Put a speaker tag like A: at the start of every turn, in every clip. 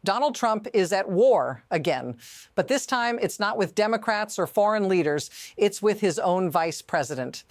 A: Donald Trump is at war again, but this time it's not with Democrats or foreign leaders, it's with his own vice president.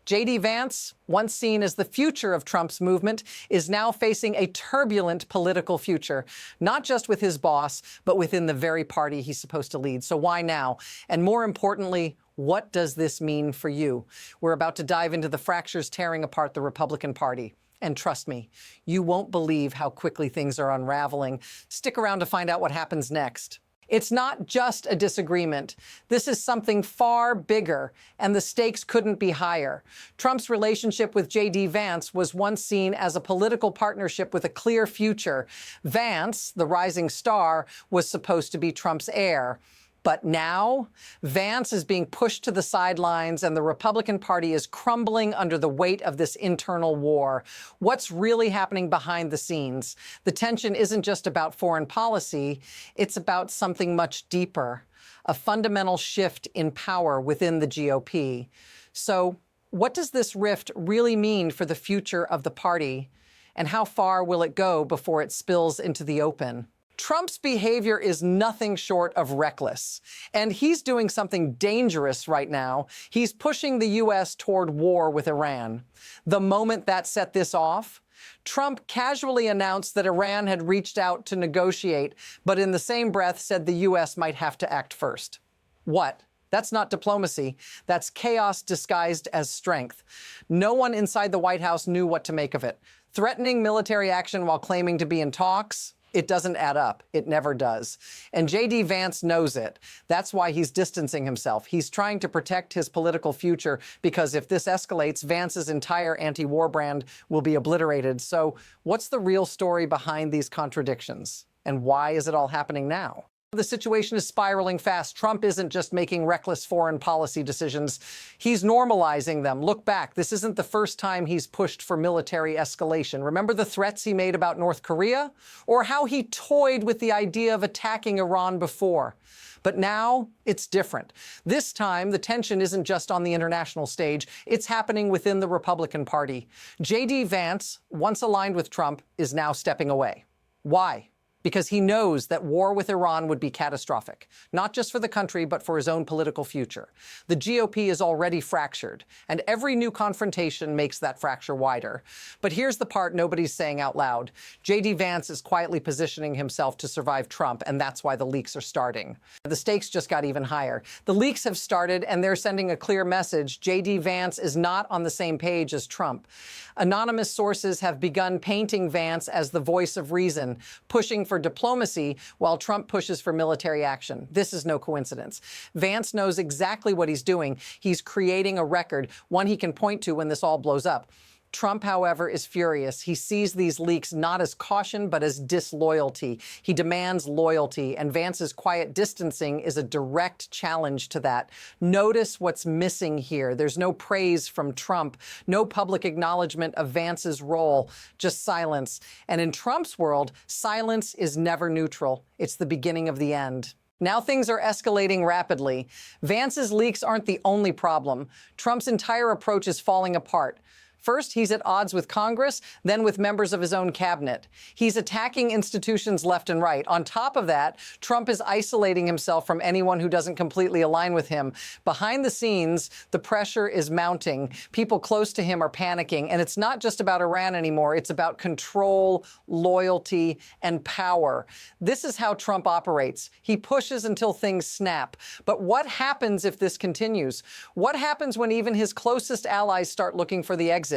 A: JD Vance, once seen as the future of Trump's movement, is now facing a turbulent political future, not just with his boss, but within the very party he's supposed to lead. So why now? And more importantly, what does this mean for you? We're about to dive into the fractures tearing apart the Republican Party. And trust me, you won't believe how quickly things are unraveling. Stick around to find out what happens next. It's not just a disagreement. This is something far bigger, and the stakes couldn't be higher. Trump's relationship with JD Vance was once seen as a political partnership with a clear future. Vance, the rising star, was supposed to be Trump's heir. But now, Vance is being pushed to the sidelines and the Republican Party is crumbling under the weight of this internal war. What's really happening behind the scenes? The tension isn't just about foreign policy, it's about something much deeper, a fundamental shift in power within the GOP. So, what does this rift really mean for the future of the party? And how far will it go before it spills into the open? Trump's behavior is nothing short of reckless, and he's doing something dangerous right now. He's pushing the U.S. toward war with Iran. The moment that set this off, Trump casually announced that Iran had reached out to negotiate, but in the same breath said the U.S. might have to act first. What? That's not diplomacy. That's chaos disguised as strength. No one inside the White House knew what to make of it. Threatening military action while claiming to be in talks? It doesn't add up. It never does. And JD Vance knows it. That's why he's distancing himself. He's trying to protect his political future because if this escalates, Vance's entire anti-war brand will be obliterated. So what's the real story behind these contradictions? And why is it all happening now? The situation is spiraling fast. Trump isn't just making reckless foreign policy decisions. He's normalizing them. Look back. This isn't the first time he's pushed for military escalation. Remember the threats he made about North Korea? Or how he toyed with the idea of attacking Iran before? But now it's different. This time, the tension isn't just on the international stage. It's happening within the Republican Party. JD Vance, once aligned with Trump, is now stepping away. Why? Because he knows that war with Iran would be catastrophic, not just for the country, but for his own political future. The GOP is already fractured, and every new confrontation makes that fracture wider. But here's the part nobody's saying out loud. JD Vance is quietly positioning himself to survive Trump, and that's why the leaks are starting. The stakes just got even higher. The leaks have started, and they're sending a clear message. JD Vance is not on the same page as Trump. Anonymous sources have begun painting Vance as the voice of reason, pushing for diplomacy while Trump pushes for military action. This is no coincidence. Vance knows exactly what he's doing. He's creating a record, one he can point to when this all blows up. Trump, however, is furious. He sees these leaks not as caution, but as disloyalty. He demands loyalty, and Vance's quiet distancing is a direct challenge to that. Notice what's missing here. There's no praise from Trump, no public acknowledgement of Vance's role, just silence. And in Trump's world, silence is never neutral. It's the beginning of the end. Now things are escalating rapidly. Vance's leaks aren't the only problem. Trump's entire approach is falling apart. First, he's at odds with Congress, then with members of his own cabinet. He's attacking institutions left and right. On top of that, Trump is isolating himself from anyone who doesn't completely align with him. Behind the scenes, the pressure is mounting. People close to him are panicking. And it's not just about Iran anymore. It's about control, loyalty, and power. This is how Trump operates. He pushes until things snap. But what happens if this continues? What happens when even his closest allies start looking for the exit?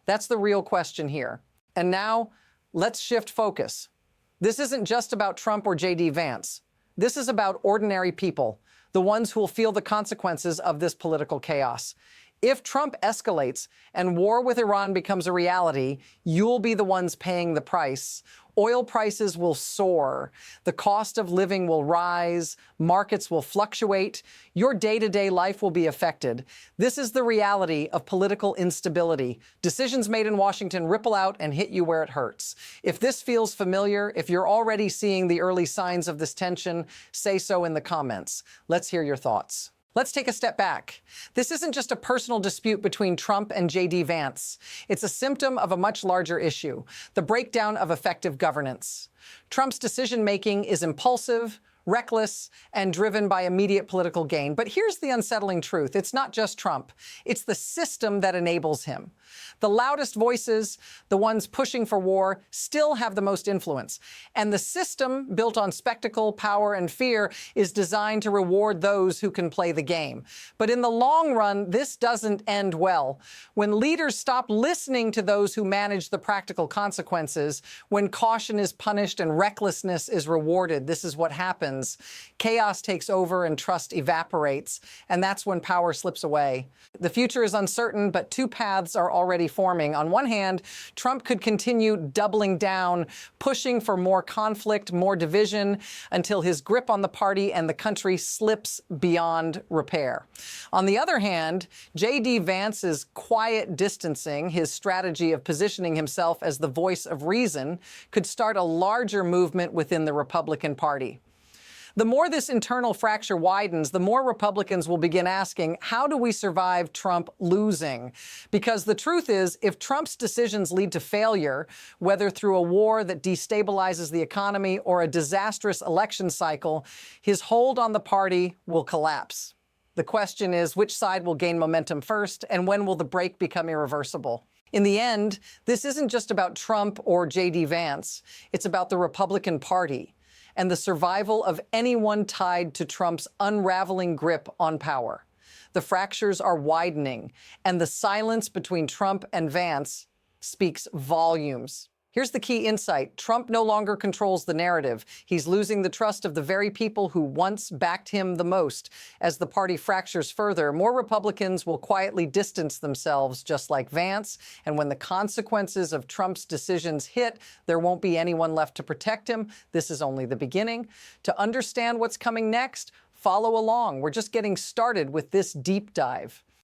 A: That's the real question here. And now, let's shift focus. This isn't just about Trump or JD Vance. This is about ordinary people, the ones who will feel the consequences of this political chaos. If Trump escalates and war with Iran becomes a reality, you'll be the ones paying the price. Oil prices will soar. The cost of living will rise. Markets will fluctuate. Your day-to-day life will be affected. This is the reality of political instability. Decisions made in Washington ripple out and hit you where it hurts. If this feels familiar, if you're already seeing the early signs of this tension, say so in the comments. Let's hear your thoughts. Let's take a step back. This isn't just a personal dispute between Trump and JD Vance. It's a symptom of a much larger issue, the breakdown of effective governance. Trump's decision-making is impulsive, reckless, and driven by immediate political gain. But here's the unsettling truth. It's not just Trump. It's the system that enables him. The loudest voices, the ones pushing for war, still have the most influence. And the system, built on spectacle, power, and fear, is designed to reward those who can play the game. But in the long run, this doesn't end well. When leaders stop listening to those who manage the practical consequences, when caution is punished and recklessness is rewarded, this is what happens. Chaos takes over and trust evaporates, and that's when power slips away. The future is uncertain, but two paths are already forming. On one hand, Trump could continue doubling down, pushing for more conflict, more division, until his grip on the party and the country slips beyond repair. On the other hand, JD Vance's quiet distancing, his strategy of positioning himself as the voice of reason, could start a larger movement within the Republican Party. The more this internal fracture widens, the more Republicans will begin asking, how do we survive Trump losing? Because the truth is, if Trump's decisions lead to failure, whether through a war that destabilizes the economy or a disastrous election cycle, his hold on the party will collapse. The question is, which side will gain momentum first, and when will the break become irreversible? In the end, this isn't just about Trump or JD Vance. It's about the Republican Party and the survival of anyone tied to Trump's unraveling grip on power. The fractures are widening, and the silence between Trump and Vance speaks volumes. Here's the key insight. Trump no longer controls the narrative. He's losing the trust of the very people who once backed him the most. As the party fractures further, more Republicans will quietly distance themselves, just like Vance. And when the consequences of Trump's decisions hit, there won't be anyone left to protect him. This is only the beginning. To understand what's coming next, follow along. We're just getting started with this deep dive.